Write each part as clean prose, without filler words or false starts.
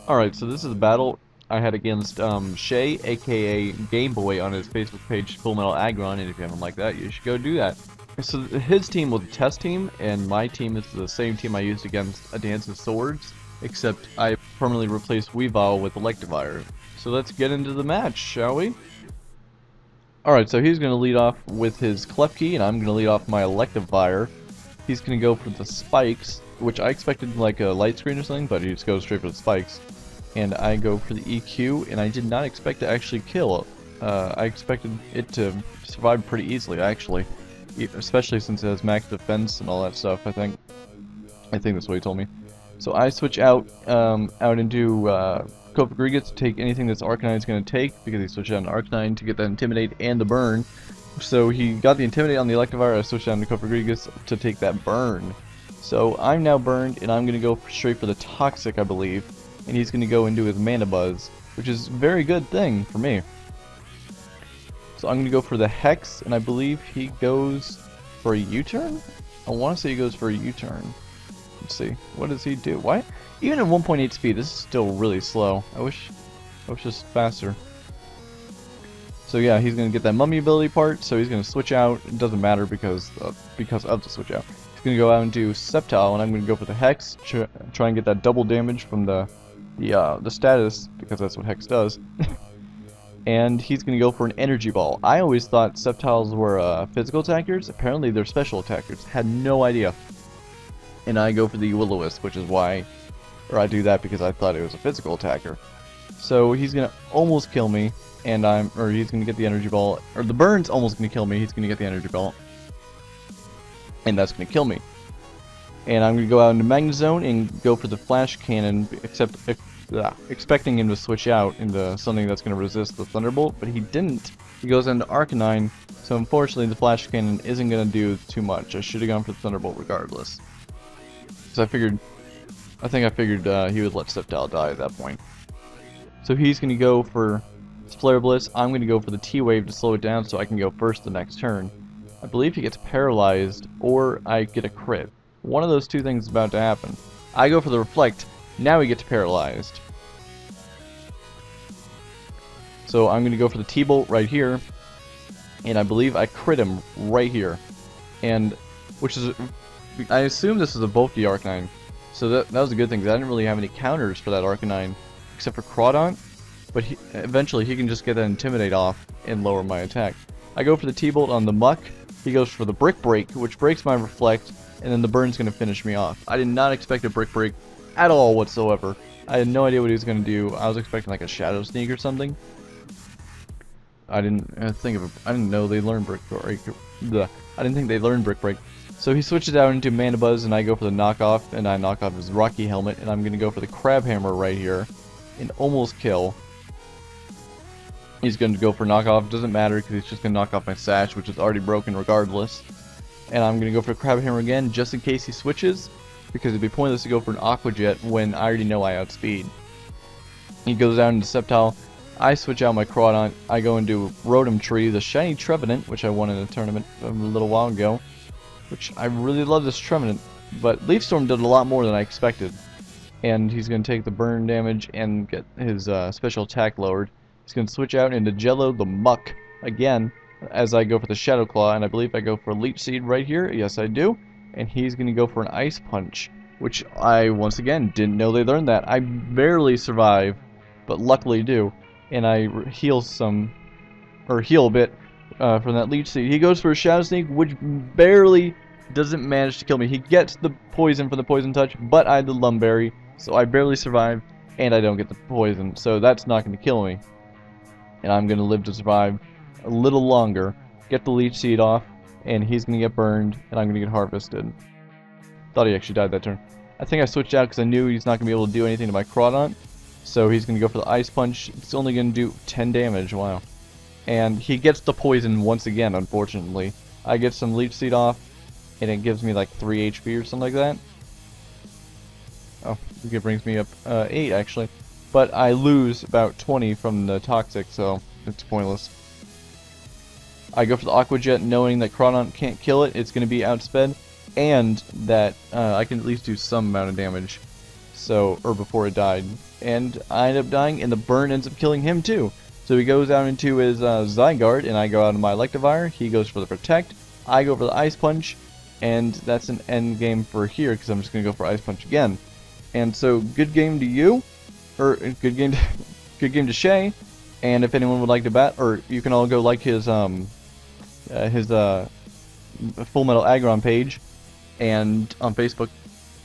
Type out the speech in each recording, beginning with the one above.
Alright, so this is a battle I had against Shay, aka Game Boy, on his Facebook page, Full Metal Aggron, and if you haven't liked that, you should go do that. So his team was a test team, and my team is the same team I used against A Dance of Swords, except I permanently replaced Weavile with Electivire. So let's get into the match, shall we? Alright, so he's going to lead off with his Klefki, and I'm going to lead off my Electivire. He's going to go for the spikes, which I expected like a light screen or something, but he just goes straight for the spikes. And I go for the EQ, and I did not expect to actually kill it. I expected it to survive pretty easily, actually. Especially since it has max defense and all that stuff, I think that's what he told me. So I switch out into Cofagrigus to take anything this Arcanine is going to take, because he switched out an Arcanine to get that Intimidate and the Burn. So he got the Intimidate on the Electivire, I switched out into Cofagrigus to take that Burn. So I'm now burned, and I'm going to go straight for the Toxic, I believe. And he's going to go into his Mana Buzz, which is a very good thing for me. So I'm going to go for the Hex, and I believe he goes for a U-turn? I want to say he goes for a U-turn. Let's see. What does he do? Why? Even at 1.8 speed, this is still really slow. I wish it was faster. So yeah, he's going to get that Mummy ability part, so he's going to switch out. It doesn't matter because of the switch out. He's going to go out and do Sceptile, and I'm going to go for the Hex, try and get that double damage from the status, because that's what Hex does. And he's going to go for an Energy Ball. I always thought Sceptiles were physical attackers. Apparently they're special attackers. Had no idea. And I go for the Will-O-Wisp, which is why, or I do that because I thought it was a physical attacker. So he's going to almost kill me, and he's going to get the Energy Ball, or the Burn's almost going to kill me. He's going to get the Energy Ball, and that's going to kill me. And I'm going to go out into Magnezone and go for the Flash Cannon, expecting him to switch out into something that's going to resist the Thunderbolt, but he didn't. He goes into Arcanine, so unfortunately the Flash Cannon isn't going to do too much. I should have gone for the Thunderbolt regardless. Because I figured he would let Sceptile die at that point. So he's going to go for Flare Blitz. I'm going to go for the T-Wave to slow it down so I can go first the next turn. I believe he gets paralyzed, or I get a crit. One of those two things is about to happen. I go for the Reflect. Now he gets paralyzed. So I'm going to go for the T-Bolt right here. And I believe I crit him right here. And, I assume this is a bulky Arcanine. So that was a good thing, because I didn't really have any counters for that Arcanine, except for Crawdaunt. But eventually he can just get that Intimidate off and lower my attack. I go for the T-Bolt on the Muck. He goes for the Brick Break, which breaks my Reflect, and then the Burn's going to finish me off. I did not expect a Brick Break at all whatsoever. I had no idea what he was going to do. I was expecting like a Shadow Sneak or something. I didn't know they learned Brick Break. I didn't think they learned Brick Break. So he switches out into Mana Buzz, and I go for the knockoff, and I knock off his Rocky Helmet, and I'm going to go for the Crab Hammer right here and almost kill. He's going to go for knockoff. Doesn't matter because he's just going to knock off my Sash, which is already broken regardless. And I'm going to go for a Crab Hammer again just in case he switches, because it'd be pointless to go for an Aqua Jet when I already know I outspeed. He goes down into Sceptile. I switch out my Crawdaunt. I go into Rotom Tree, the Shiny Trevenant, which I won in a tournament a little while ago. Which I really love this Trevenant, but Leaf Storm did a lot more than I expected. And he's going to take the burn damage and get his special attack lowered. He's going to switch out into Jello the Muck again as I go for the Shadow Claw, and I believe I go for Leech Seed right here. Yes, I do. And he's going to go for an Ice Punch, which I, once again, didn't know they learned that. I barely survive, but luckily do. And I heal a bit from that Leech Seed. He goes for a Shadow Sneak, which barely doesn't manage to kill me. He gets the poison from the Poison Touch, but I had the Lumberry, so I barely survive, and I don't get the poison, so that's not going to kill me. And I'm going to live to survive a little longer, get the Leech Seed off, and he's going to get burned, and I'm going to get harvested. Thought he actually died that turn. I think I switched out because I knew he's not going to be able to do anything to my Crawdaunt, so he's going to go for the Ice Punch. It's only going to do 10 damage, wow. And he gets the poison once again, unfortunately. I get some Leech Seed off, and it gives me like 3 HP or something like that. Oh, it brings me up 8 actually. But I lose about 20 from the Toxic, so it's pointless. I go for the Aqua Jet knowing that Crawdaunt can't kill it, it's going to be outsped, and that I can at least do some amount of damage. So, or before it died. and I end up dying, and the burn ends up killing him too. So he goes out into his Zygarde, and I go out of my Electivire. He goes for the Protect. I go for the Ice Punch, and that's an end game for here, because I'm just going to go for Ice Punch again. And so, good game to you, or good game to Shay. And if anyone would like to bat, or you can all go like his Full Metal Aggron page, and on Facebook.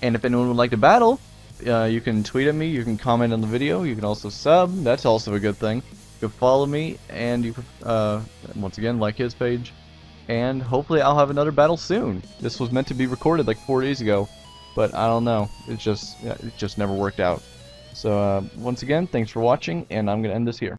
And if anyone would like to battle, you can tweet at me, you can comment on the video, you can also sub. That's also a good thing. You can follow me, and you can once again like his page. And hopefully I'll have another battle soon. This was meant to be recorded like 4 days ago, but I don't know. It just never worked out. So once again, thanks for watching, and I'm gonna end this here.